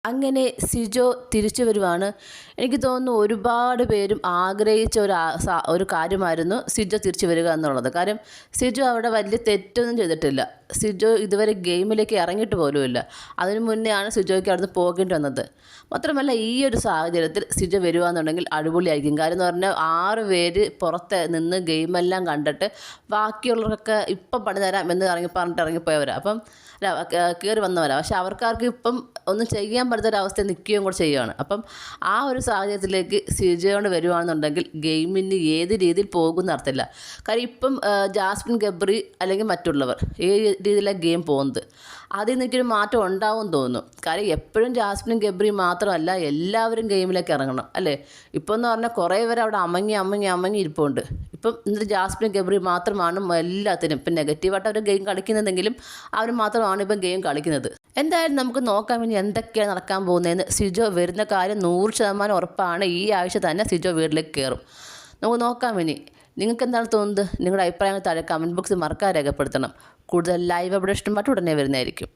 അങ്ങനെ സിജോ തിരിച്ചു വരുവാണ്. എനിക്ക് തോന്നുന്നു ഒരുപാട് പേരും ആഗ്രഹിച്ച ഒരു കാര്യമായിരുന്നു സിജോ തിരിച്ചു വരിക എന്നുള്ളത്. കാര്യം സിജോ അവിടെ വലിയ തെറ്റൊന്നും ചെയ്തിട്ടില്ല. സിജോ ഇതുവരെ ഗെയിമിലേക്ക് ഇറങ്ങിയിട്ട് പോലുമില്ല. അതിനു മുന്നെയാണ് സിജോയ്ക്ക് അവിടുന്ന് പോകേണ്ടി വന്നത്. മാത്രമല്ല ഈ ഒരു സാഹചര്യത്തിൽ സിജോ വരികയെന്നുണ്ടെങ്കിൽ അടിപൊളിയായിരിക്കും. കാര്യം എന്ന് പറഞ്ഞാൽ 6 പേര് പുറത്ത് നിന്ന് ഗെയിമെല്ലാം കണ്ടിട്ട് ബാക്കിയുള്ളവർക്കൊക്കെ ഇപ്പം പണി തരാം എന്ന് പറഞ്ഞിട്ട് ഇറങ്ങിപ്പോയവരാണ്. അപ്പം കയറി വന്നവരാണ്. പക്ഷെ അവർക്കാർക്ക് ഇപ്പം ഒന്നും ചെയ്യാൻ പറ്റാത്തൊരവസ്ഥ നിൽക്കുകയും കൂടെ ചെയ്യുകയാണ്. അപ്പം ആ ഒരു സാഹചര്യത്തിലേക്ക് സിജോ കൊണ്ട് വരുവാണെന്നുണ്ടെങ്കിൽ ഗെയിമിന് ഏത് രീതിയിൽ പോകുമെന്ന് അറിയത്തില്ല. കാര്യം ഇപ്പം ജാസ്മിൻ ഗബ്രി അല്ലെങ്കിൽ മറ്റുള്ളവർ ഏത് രീതിയിലാണ് ഗെയിം പോകുന്നത്, അതിൽ നിന്നൊരു മാറ്റം ഉണ്ടാവുമെന്ന് തോന്നുന്നു. കാര്യം എപ്പോഴും ജാസ്മിനും ഗബ്രി മാത്രമല്ല, എല്ലാവരും ഗെയിമിലേക്ക് ഇറങ്ങണം അല്ലേ. ഇപ്പോൾ എന്ന് പറഞ്ഞാൽ കുറേ പേര് അവിടെ അമങ്ങി ഇരിപ്പുണ്ട്. ഇപ്പം എന്നിട്ട് ജാസ്മിൻ ഗബ്രി മാത്രമാണ് എല്ലാത്തിനും. ഇപ്പം നെഗറ്റീവായിട്ട് അവർ ഗെയിം കളിക്കുന്നുണ്ടെങ്കിലും അവർ മാത്രമാണ് ഇപ്പം ഗെയിം കളിക്കുന്നത്. എന്തായാലും നമുക്ക് നോക്കാം ഇനി എന്തൊക്കെയാണ് നടക്കാൻ പോകുന്നതെന്ന്. സിജോ വരുന്ന കാര്യം 100% ഉറപ്പാണ്. ഈ ആഴ്ച തന്നെ സിജോ വീട്ടിലേക്ക് കയറും. നമുക്ക് നോക്കാം ഇനി. നിങ്ങൾക്ക് എന്താണ് തോന്നുന്നത്? നിങ്ങളുടെ അഭിപ്രായങ്ങൾ താഴെ കമൻറ്റ് ബോക്സിൽ മറക്കാതെ രേഖപ്പെടുത്തണം. കൂടുതൽ ലൈവ് അപ്ഡേഷനുമായിട്ട് ഉടനെ വരുന്നതായിരിക്കും.